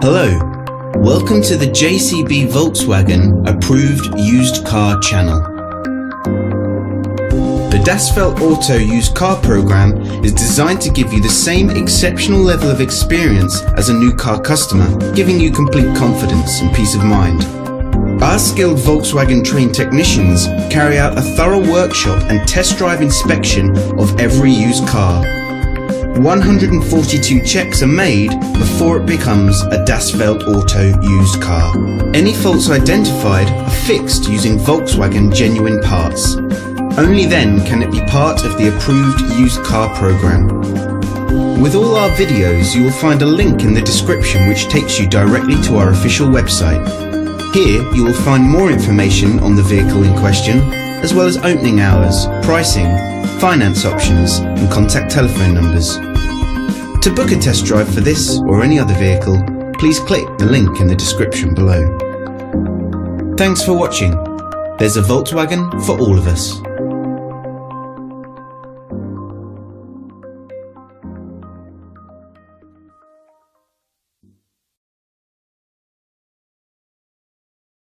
Hello, welcome to the JCB Volkswagen Approved Used Car channel. The Das Feld Auto Used Car program is designed to give you the same exceptional level of experience as a new car customer, giving you complete confidence and peace of mind. Our skilled Volkswagen trained technicians carry out a thorough workshop and test drive inspection of every used car. 142 checks are made before it becomes a Das Feld Auto used car. Any faults identified are fixed using Volkswagen genuine parts. Only then can it be part of the approved used car program. With all our videos, you will find a link in the description which takes you directly to our official website. Here you will find more information on the vehicle in question, as well as opening hours, pricing, finance options and contact telephone numbers. To book a test drive for this or any other vehicle, please click the link in the description below. Thanks for watching. There's a Volkswagen for all of us.